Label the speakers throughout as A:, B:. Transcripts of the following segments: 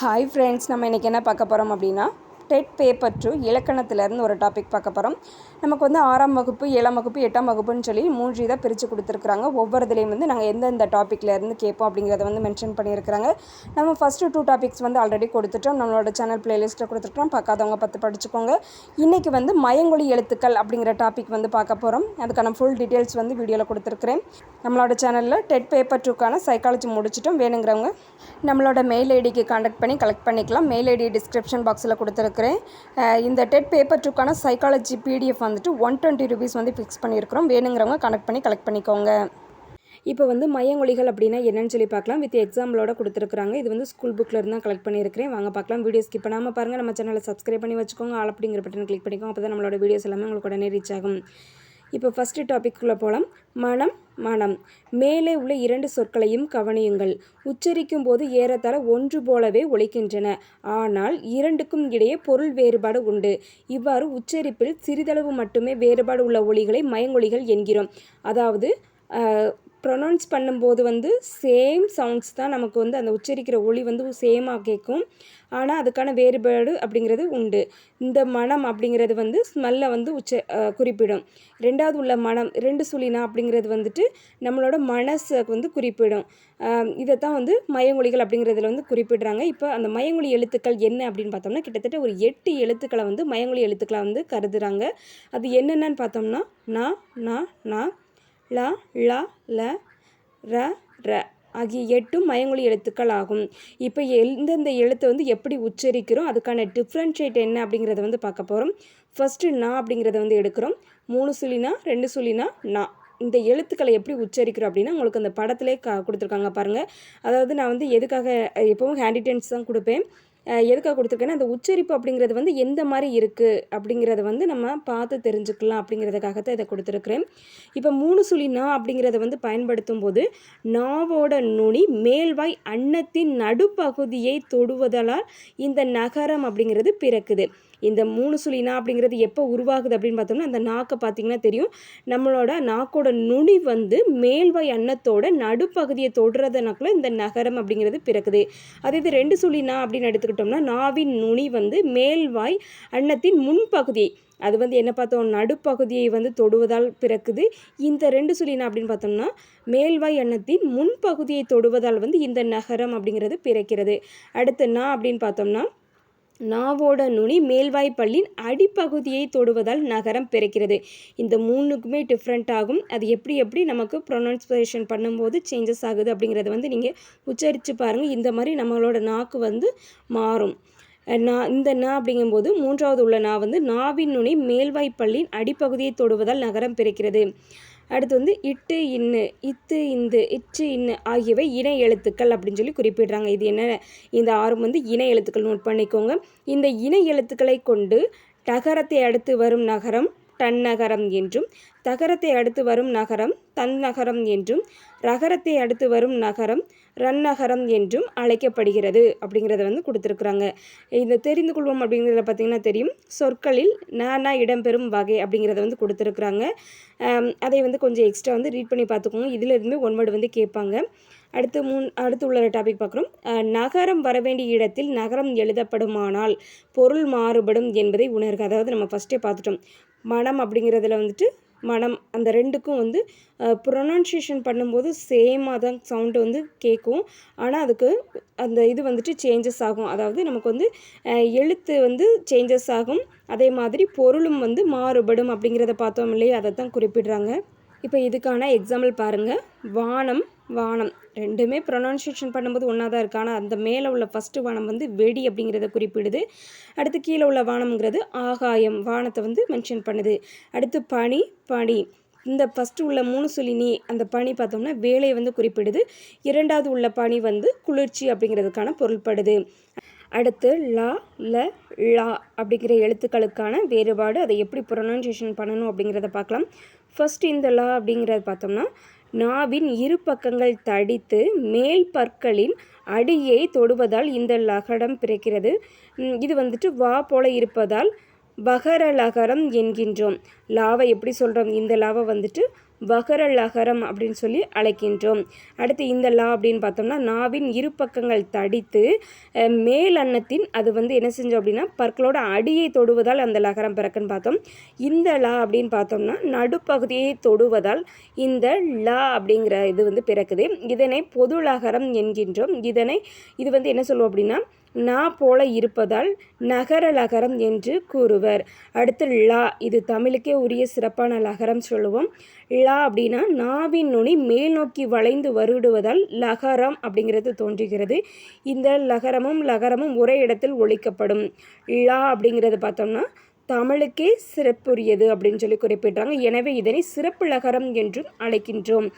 A: Hi friends, நம்ம இன்றைக்கி என்ன பார்க்க போகிறோம் அப்படின்னா டெட் பேப்பர் 2 இலக்கணத்திலேருந்து ஒரு டாபிக் பார்க்க போகிறோம். நமக்கு வந்து 6ஆம் வகுப்பு 7ஆம் வகுப்பு 8ஆம் வகுப்புன்னு சொல்லி 3 இதாக பிரித்து கொடுத்துருக்குறாங்க. ஒவ்வொரு இதுலேயும் வந்து நாங்கள் எந்தெந்த டாப்பிக்லேருந்து கேட்போம் அப்படிங்கிறத வந்து மென்ஷன் பண்ணியிருக்கிறாங்க. நம்ம ஃபஸ்ட்டு 2 டாபிக்ஸ் வந்து ஆல்ரெடி கொடுத்துட்டோம். நம்மளோட சேனல் பிளேலிஸ்ட்டில் கொடுத்துருக்கோம். பார்க்காதவங்க பார்த்து படிச்சுக்கோங்க. இன்றைக்கி வந்து மயங்கொலி எழுத்துக்கள் அப்படிங்கிற டாபிக் வந்து பார்க்க போகிறோம். அதுக்கான ஃபுல் டீட்டெயில்ஸ் வந்து வீடியோவில் கொடுத்துருக்குறேன். நம்மளோட சேனலில் டெட் பேப்பர் 2க்கான சைக்காலஜி முடிச்சிட்டோம். வேணுங்கிறவங்க நம்மளோட மெயில் ஐடிக்கு கான்டாக்ட் பண்ணி கலெக்ட் பண்ணிக்கலாம். மெயில் ஐடி டிஸ்கிரிப்ஷன் பாக்ஸில் கொடுத்துருக்குறேன். இந்த டெட் பேப்பர் 2க்கான சைக்காலஜி பிடிஎஃப் வந்துட்டு 120 ரூபீஸ் வந்து ஃபிக்ஸ் பண்ணியிருக்கிறோம். வேணுங்கிறவங்க கனெக்ட் பண்ணி கலெக்ட் பண்ணிக்கோங்க. இப்போ வந்து மயங்கொலிகள் அப்படின்னா என்னன்னு சொல்லி பார்க்கலாம். வித் எக்ஸாம்பிளோட கொடுத்துருக்குறாங்க. இது வந்து ஸ்கூல் புக்கில் இருந்து தான் கலெக்ட் பண்ணியிருக்கிறேன். வாங்க பார்க்கலாம். வீடியோ ஸ்கிப் பண்ணாமல் பாருங்கள். நம்ம சேனலை சப்ஸ்கிரைப் பண்ணி வச்சுக்கோங்க. ஆல் அப்படிங்கிற பட்டன் கிளிக் பண்ணிக்கோங்க. அப்போ தான் நம்மளோட வீடியோஸ் எல்லாமே உங்களுக்கு உடனே ரீச் ஆகும். இப்போ ஃபஸ்ட்டு டாபிக்குள்ளே போகலாம். மனம் மனம். மேலே உள்ள 2 சொற்களையும் கவனியுங்கள். உச்சரிக்கும் போது ஏறத்தாழ ஒன்று போலவே ஒலிக்கின்றன. ஆனால் இரண்டுக்கும் இடையே பொருள் வேறுபாடு உண்டு. இவ்வாறு உச்சரிப்பில் சிறிதளவு மட்டுமே வேறுபாடு உள்ள ஒலிகளை மயங்கொலிகள் என்கிறோம். அதாவது ப்ரொனவுன்ஸ் பண்ணும்போது வந்து சேம் சவுண்ட்ஸ் தான் நமக்கு வந்து அந்த உச்சரிக்கிற ஒலி வந்து சேமாக கேட்கும். ஆனால் அதுக்கான வேறுபாடு அப்படிங்கிறது உண்டு. இந்த மனம் அப்படிங்கிறது வந்து ஸ்மெல்லை வந்து குறிப்பிடும். ரெண்டாவது உள்ள மனம் 2 சுழினா அப்படிங்கிறது வந்துட்டு நம்மளோட மனசை வந்து குறிப்பிடும். இதைத்தான் வந்து மயங்கொலிகள் அப்படிங்கிறதுல வந்து குறிப்பிடுறாங்க. இப்போ அந்த மயங்கொலி எழுத்துக்கள் என்ன அப்படின்னு பார்த்தோம்னா கிட்டத்தட்ட ஒரு 8 எழுத்துக்களை வந்து மயங்கொலி எழுத்துக்களை வந்து கருதுகிறாங்க. அது என்னென்னு பார்த்தோம்னா நா ல ல ல ர ர ஆகிய 8 மயங்கொலி எழுத்துக்கள் ஆகும். இப்போ எந்தெந்த எழுத்தை வந்து எப்படி உச்சரிக்கிறோம் அதுக்கான டிஃப்ரென்ஷியேட் என்ன அப்படிங்கிறத வந்து பார்க்க போகிறோம். ஃபஸ்ட்டு நா அப்படிங்கிறத வந்து எடுக்கிறோம். 3 சுழினா 2 சுழினா நா. இந்த எழுத்துக்களை எப்படி உச்சரிக்கிறோம் அப்படின்னா உங்களுக்கு அந்த படத்திலே கொடுத்துருக்காங்க பாருங்கள். அதாவது நான் வந்து எதுக்காக எப்போவும் ஹேண்டிடென்ஸ் தான் கொடுப்பேன். எதுக்காக கொடுத்துருக்கேன்னா அந்த உச்சரிப்பு அப்படிங்கிறது வந்து எந்த மாதிரி இருக்குது அப்படிங்கிறத வந்து நம்ம பார்த்து தெரிஞ்சுக்கலாம் அப்படிங்கிறதுக்காகத்தான் இதை கொடுத்துருக்குறேன். இப்போ 3 சுழி நா அப்படிங்கிறத வந்து பயன்படுத்தும் போது நாவோட நுனி மேல்வாய் அன்னத்தின் நடுப்பகுதியை தொடுவதால் இந்த நகரம் அப்படிங்கிறது பிறக்குது. இந்த 3 சுழி நா அப்படிங்கிறது எப்போ உருவாகுது அப்படின்னு பார்த்தோம்னா அந்த நாக்கை பார்த்திங்கன்னா தெரியும். நம்மளோட நாக்கோட நுனி வந்து மேல்வாய் அன்னத்தோட நடுப்பகுதியை தொடுறதுனாக்குள்ள இந்த நகரம் அப்படிங்கிறது பிறக்குது. அதே இது 2 சுழி நா அப்படின்னு எடுத்துக்கிட்டோம்னா நாவின் நுனி வந்து மேல்வாய் அன்னத்தின் முன்பகுதியை அது வந்து என்ன பார்த்தோம் நடுப்பகுதியை வந்து தொடுவதால் பிறக்குது. இந்த 2 சுழி நா அப்படின்னு பார்த்தோம்னா மேல்வாய் அன்னத்தின் முன்பகுதியை தொடுவதால் வந்து இந்த நகரம் அப்படிங்கிறது பிறக்கிறது. அடுத்து நா அப்படின்னு பார்த்தோம்னா நாவோட நுனி மேல்வாய் பல்லின் அடிப்பகுதியை தொடுவதால் நகரம் பிறக்கிறது. இந்த 3க்குமே டிஃப்ரெண்ட் ஆகும். அது எப்படி நமக்கு ப்ரொனன்சியேஷன் பண்ணும்போது சேஞ்சஸ் ஆகுது அப்படிங்கிறத வந்து நீங்கள் உச்சரித்து பாருங்கள். இந்த மாதிரி நம்மளோட நாக்கு வந்து மாறும். இந்த நா அப்படிங்கும்போது 3வது உள்ள நா வந்து நாவின் நுனி மேல்வாய் பல்லின் அடிப்பகுதியை தொடுவதால் நகரம் பிறக்கிறது. அடுத்து வந்து இட்டு இன்னு இத்து இந்து இச்சு இன்னு ஆகியவை இணை எழுத்துக்கள் அப்படின்னு சொல்லி குறிப்பிடுறாங்க. இது என்ன இந்த 6 வந்து இணை எழுத்துக்கள் நோட் பண்ணிக்கோங்க. இந்த இணை எழுத்துக்களை கொண்டு டகரத்தை அடுத்து வரும் நகரம் டன்னகரம் என்றும் தகரத்தை அடுத்து வரும் நகரம் தன்னகரம் என்றும் ரகரத்தை அடுத்து வரும் நகரம் ரன்னகரம் என்றும் அழைக்கப்படுகிறது அப்படிங்கிறத வந்து கொடுத்துருக்குறாங்க. இதை தெரிந்து கொள்வோம் அப்படிங்கிறத பார்த்திங்கன்னா தெரியும். சொற்களில் நானா இடம்பெறும் வகை அப்படிங்கிறத வந்து கொடுத்துருக்குறாங்க. அதை வந்து கொஞ்சம் எக்ஸ்ட்ரா வந்து ரீட் பண்ணி பார்த்துக்கோங்க. இதிலிருந்து 1 வேர்டு வந்து கேட்பாங்க. அடுத்து உள்ள டாபிக் பார்க்குறோம். நகரம் வரவேண்டிய இடத்தில் நகரம் எழுதப்படுமானால் பொருள் மாறுபடும் என்பதை உணர்க. அதாவது நம்ம ஃபஸ்ட்டே பார்த்துட்டோம். மனம் அப்படிங்கிறதுல வந்துட்டு மனம் அந்த 2க்கும் வந்து ப்ரொனன்சியேஷன் பண்ணும்போது சேமாக தான் சவுண்டு வந்து கேட்கும். ஆனால் அதுக்கு அந்த இது வந்துட்டு சேஞ்சஸ் ஆகும். அதாவது நமக்கு வந்து எழுத்து வந்து சேஞ்சஸ் ஆகும். அதே மாதிரி பொருளும் வந்து மாறுபடும் அப்படிங்கிறத பார்த்தோம் இல்லையா, அதை தான் குறிப்பிடுறாங்க. இப்போ இதுக்கான எக்ஸாம்பிள் பாருங்கள். வானம் வானம் 2மே ப்ரொனன்சியேஷன் பண்ணும்போது ஒன்றா தான் இருக்குது. ஆனால் அந்த மேலே உள்ள ஃபஸ்ட்டு வானம் வந்து வெடி அப்படிங்கிறத குறிப்பிடுது. அடுத்து கீழே உள்ள வானம்ங்கிறது ஆகாயம் வானத்தை வந்து மென்ஷன் பண்ணுது. அடுத்து பனி பனி இந்த ஃபஸ்ட்டு உள்ள 3 சுழி நீ அந்த பனி பார்த்தோம்னா வேலையை வந்து குறிப்பிடுது. 2வது உள்ள பனி வந்து குளிர்ச்சி அப்படிங்கிறதுக்கான பொருள்படுது. அடுத்து லா ல லா அப்படிங்கிற எழுத்துக்களுக்கான வேறுபாடு அதை எப்படி ப்ரொனன்சியேஷன் பண்ணணும் அப்படிங்கிறத பார்க்கலாம். ஃபஸ்ட்டு இந்த லா அப்படிங்கிறத பார்த்தோம்னா நாவின் இரு பக்கங்கள் தடித்து மேல் பற்களின் அடியை தொடுவதால் இந்த லகடம் பிறக்கிறது. இது வந்துட்டு வா போல இருப்பதால் வகர லகரம் என்கின்றோம். லாவை எப்படி சொல்கிறோம்? இந்த லாவை வந்துட்டு வகர லகரம் அப்படின்னு சொல்லி அழைக்கின்றோம். அடுத்து இந்த லா அப்படின்னு பார்த்தோம்னா நாவின் இரு பக்கங்கள் தடித்து மேல் அன்னத்தின் அது வந்து என்ன செஞ்சோம் அப்படின்னா பற்களோட அடியை தொடுவதால் அந்த லகரம் பிறக்குன்னு பார்த்தோம். இந்த லா அப்படின்னு பார்த்தோம்னா நடுப்பகுதியை தொடுவதால் இந்த லா அப்படிங்கிற இது வந்து பிறக்குது. இதனை பொது லகரம் என்கின்றோம். இது வந்து என்ன சொல்லுவோம் அப்படின்னா நா போல இருப்பதால் நகர லகரம் என்று கூறுவர். அடுத்து லா, இது தமிழுக்கே உரிய சிறப்பான லகரம் சொல்லுவோம். லா அப்படின்னா நாவின் நுனி மேல் நோக்கி வளைந்து வருடுவதால் லகரம் அப்படிங்கிறது தோன்றுகிறது. இந்த லகரமும் ஒரே இடத்தில் ஒலிக்கப்படும். லா அப்படிங்கிறது பார்த்தோம்னா தமிழுக்கே சிறப்புரியது அப்படின்னு சொல்லி குறிப்பிட்டாங்க. எனவே இதனை சிறப்பு லகரம் என்றும் அழைக்கின்றோம்.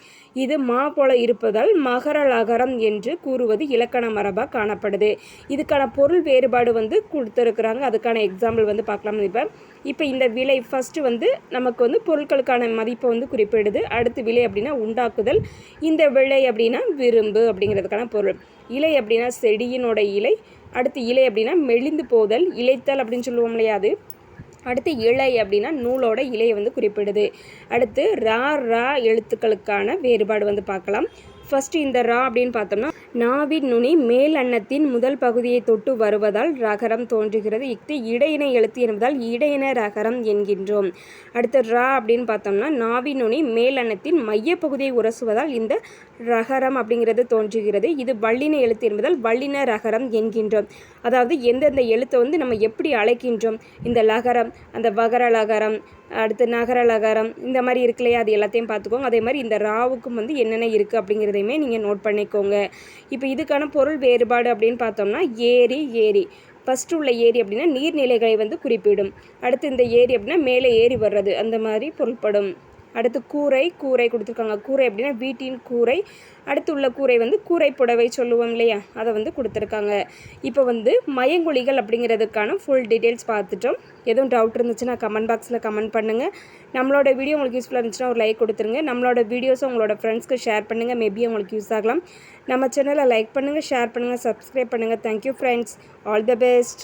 A: இது மா போல இருப்பதால் மகர லகரம் என்று கூறுவது இலக்கண மரபாக காணப்படுது. இதுக்கான பொருள் வேறுபாடு வந்து கொடுத்துருக்குறாங்க. அதுக்கான எக்ஸாம்பிள் வந்து பார்க்கலாம். இப்போ இந்த விலை ஃபஸ்ட்டு வந்து நமக்கு வந்து பொருட்களுக்கான மதிப்பை வந்து குறிப்பிடுது. அடுத்து விலை அப்படின்னா உண்டாக்குதல். இந்த விலை அப்படின்னா விரும்பு அப்படிங்கிறதுக்கான பொருள். இலை அப்படின்னா செடியினோட இலை. அடுத்து இலை அப்படின்னா மெலிந்து போதல், இலைத்தல் அப்படின்னு சொல்லுவோம் இல்லையா அது. அடுத்து இலை அப்படின்னா நூலோட இலையை வந்து குறிப்பிடுது. அடுத்து ரா எழுத்துக்களுக்கான வேறுபாடு வந்து பார்க்கலாம். ஃபஸ்ட்டு இந்த ரா அப்படின்னு பார்த்தோம்னா நாவின் நுனி மேல் அன்னத்தின் முதல் பகுதியை தொட்டு வருவதால் ரகரம் தோன்றுகிறது. இடையின எழுத்து என்பதால் இடையின ரகரம் என்கின்றோம். அடுத்து ரா அப்படின்னு பார்த்தோம்னா நாவின் நுனி மேல் அன்னத்தின் மையப்பகுதியை உரசுவதால் இந்த ரகரம் அப்படிங்கிறது தோன்றுகிறது. இது வல்லின எழுத்து என்பதால் வல்லின ரகரம் என்கின்றோம். அதாவது எந்தெந்த எழுத்தை வந்து நம்ம எப்படி அழைக்கின்றோம், இந்த லகரம், அந்த வகர லகரம், அடுத்து நகர லகரம், இந்த மாதிரி இருக்கு இல்லையா, அது எல்லாத்தையும் பார்த்துக்கோங்க. அதே மாதிரி இந்த ராவுக்கும் வந்து என்னென்ன இருக்குது அப்படிங்கிறதையுமே நீங்கள் நோட் பண்ணிக்கோங்க. இப்போ இதுக்கான பொருள் வேறுபாடு அப்படின்னு பார்த்தோம்னா ஏரி ஃபஸ்ட்டு உள்ள ஏரி அப்படின்னா நீர்நிலைகளை வந்து குறிப்பிடும். அடுத்து இந்த ஏரி அப்படின்னா மேலே ஏறி வர்றது, அந்த மாதிரி பொருள்படும். அடுத்து கூரை கொடுத்துருக்காங்க. கூரை அப்படின்னா வீட்டின் கூரை. அடுத்து உள்ள கூரை வந்து கூரை புடவை சொல்லுவோம் இல்லையா, அதை வந்து கொடுத்துருக்காங்க. இப்போ வந்து மயங்கொலிகள் அப்படிங்கிறதுக்கான ஃபுல் டீட்டெயில்ஸ் பார்த்துட்டோம். எதுவும் டவுட் இருந்துச்சுன்னா கமெண்ட் பாக்ஸில் கமெண்ட் பண்ணுங்கள். நம்மளோட வீடியோ உங்களுக்கு யூஸ்ஃபுல்லாக இருந்துச்சுன்னா ஒரு லைக் கொடுத்துருங்க. நம்மளோட வீடியோஸை உங்களோட ஃப்ரெண்ட்ஸ்க்கு ஷேர் பண்ணுங்கள். மேபி உங்களுக்கு யூஸ் ஆகலாம். நம்ம சேனலை லைக் பண்ணுங்கள், ஷேர் பண்ணுங்கள், சப்ஸ்கிரைப் பண்ணுங்கள். Thank you friends. All the best.